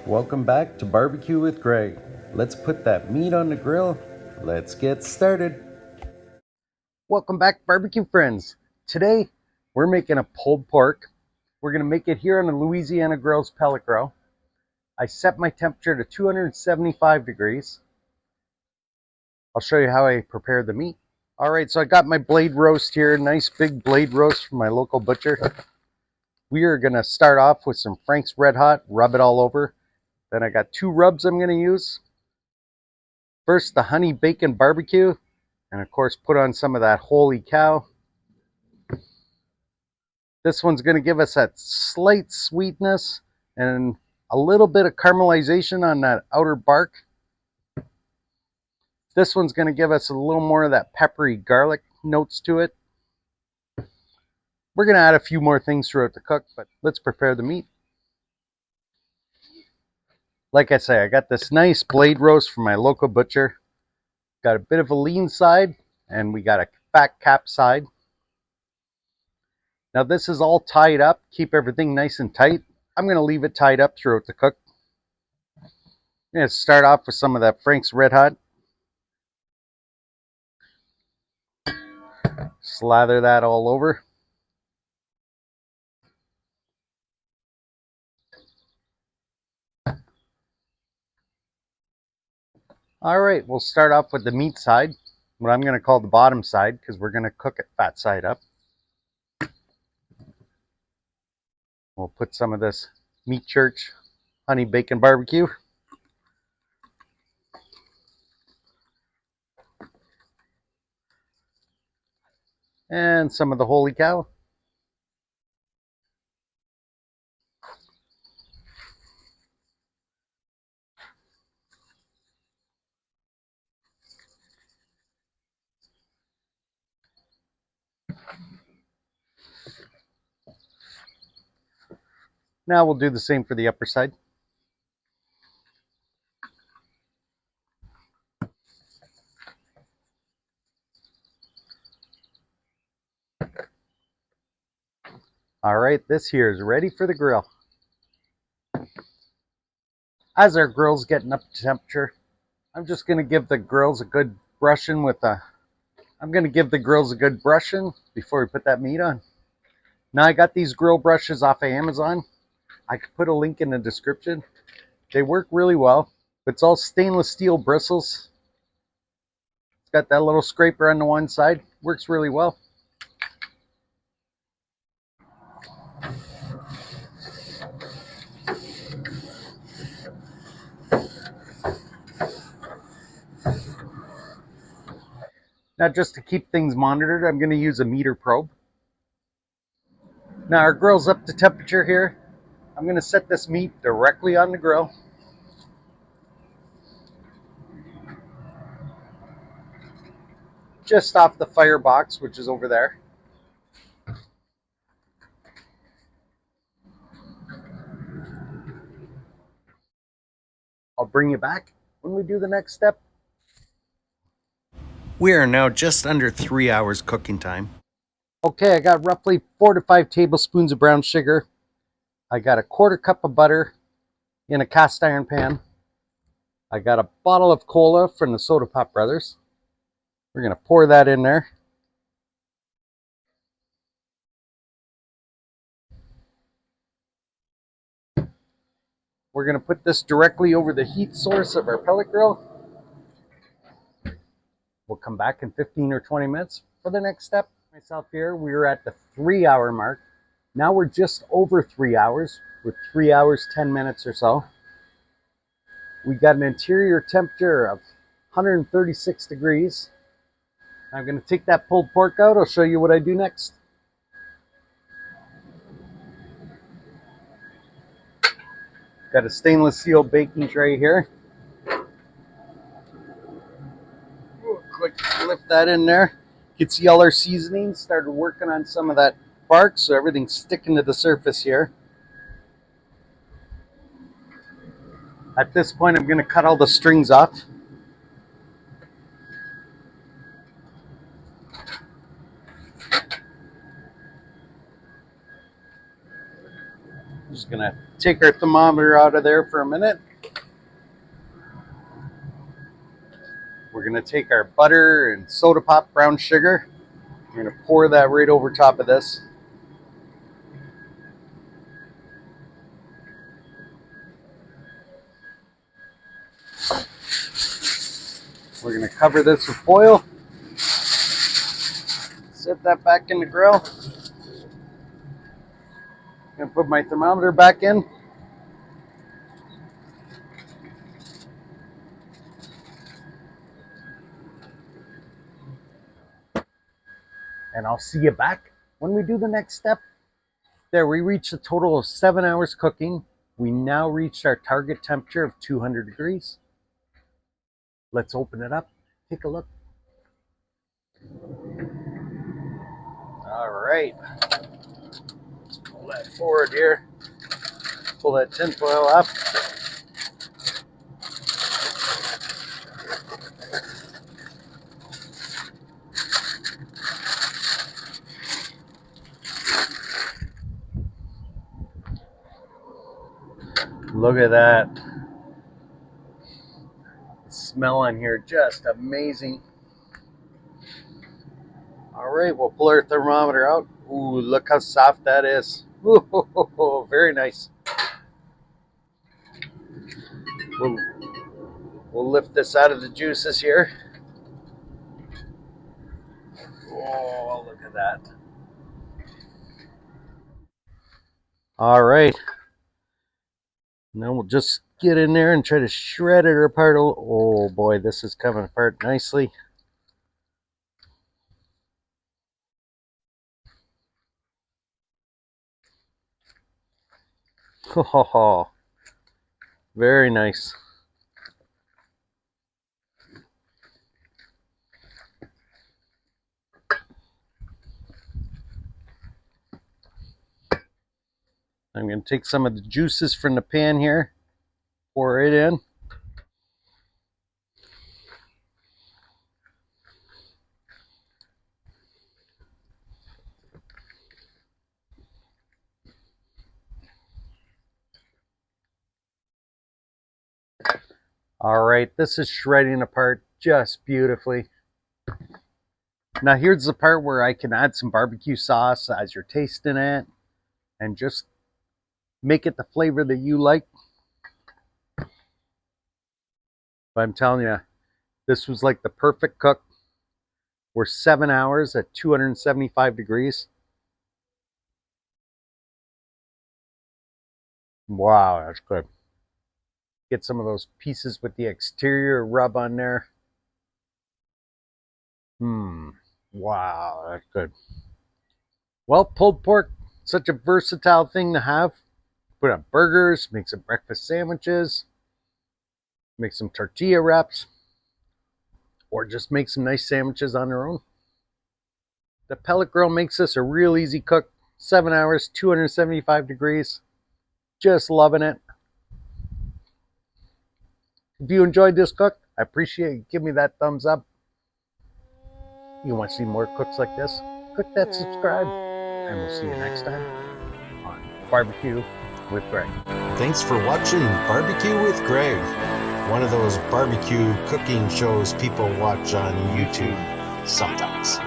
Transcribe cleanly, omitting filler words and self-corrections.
Welcome back to Barbecue with Greg. Let's put that meat on the grill. Let's get started. Welcome back, barbecue friends. Today, we're making a pulled pork. We're going to make it here on the Louisiana Pellet Grill. I set my temperature to 275 degrees. I'll show you how I prepare the meat. All right, so I got my blade roast here. Nice big blade roast from my local butcher. We are going to start off with some Frank's Red Hot, rub it all over. Then I got 2 rubs I'm going to use. First, the honey bacon barbecue. And of course, put on some of that holy cow. This one's going to give us that slight sweetness and a little bit of caramelization on that outer bark. This one's going to give us a little more of that peppery garlic notes to it. We're going to add a few more things throughout the cook, but let's prepare the meat. Like I say, I got this nice blade roast from my local butcher. Got a bit of a lean side, and we got a fat cap side. Now this is all tied up. Keep everything nice and tight. I'm going to leave it tied up throughout the cook. I'm going to start off with some of that Frank's Red Hot. Slather that all over. All right, we'll start off with the meat side, what I'm going to call the bottom side, because we're going to cook it fat side up. We'll put some of this Meat Church honey bacon barbecue. And some of the holy cow. Now we'll do the same for the upper side. All right, this here is ready for the grill. As our grill's getting up to temperature, I'm just going to give the grills a good brushing before we put that meat on. Now I got these grill brushes off of Amazon. I could put a link in the description. They work really well. It's all stainless steel bristles. It's got that little scraper on the one side. Works really well. Now just to keep things monitored, I'm going to use a meter probe. Now our grill's up to temperature here. I'm going to set this meat directly on the grill. Just off the firebox, which is over there. I'll bring you back when we do the next step. We are now just under 3 hours cooking time. Okay, I got roughly 4 to 5 tablespoons of brown sugar. I got a 1/4 cup of butter in a cast iron pan. I got a bottle of cola from the Soda Pop Brothers. We're going to pour that in there. We're going to put this directly over the heat source of our pellet grill. We'll come back in 15 or 20 minutes for the next step. Myself here, we were at the 3-hour mark. Now we're just over 3 hours. We're 3 hours, 10 minutes or so. We got an interior temperature of 136 degrees. I'm going to take that pulled pork out. I'll show you what I do next. Got a stainless steel baking tray here. Quick lift that in there. You can see all our seasonings. Started working on some of that bark, so everything's sticking to the surface here. At this point, I'm going to cut all the strings off. I'm just going to take our thermometer out of there for a minute. We're going to take our butter and soda pop brown sugar. We're going to pour that right over top of this. We're going to cover this with foil. Set that back in the grill. I'm going to put my thermometer back in. And I'll see you back when we do the next step. There, we reached a total of 7 hours cooking. We now reached our target temperature of 200 degrees. Let's open it up, take a look. All right, let's pull that forward here. Pull that tin foil up. Look at that. The smell on here, just amazing. All right, we'll pull our thermometer out. Ooh, look how soft that is. Ooh, very nice. We'll lift this out of the juices here. Oh, look at that. All right. Now we'll just get in there and try to shred it apart. Oh boy, this is coming apart nicely. Oh, very nice. I'm going to take some of the juices from the pan here, pour it in. All right, this is shredding apart just beautifully. Now here's the part where I can add some barbecue sauce as you're tasting it and just make it the flavor that you like. But I'm telling you, this was like the perfect cook. We're 7 hours at 275 degrees. Wow, that's good. Get some of those pieces with the exterior rub on there. Wow, that's good. Well, pulled pork, such a versatile thing to have. Put on burgers, make some breakfast sandwiches, make some tortilla wraps, or just make some nice sandwiches on their own. The pellet grill makes this a real easy cook. 7 hours, 275 degrees. Just loving it. If you enjoyed this cook, I appreciate you. Give me that thumbs up. You want to see more cooks like this? Click that subscribe, and we'll see you next time on BBQ with Greg. Thanks for watching BBQ with Greg, one of those barbecue cooking shows people watch on YouTube sometimes.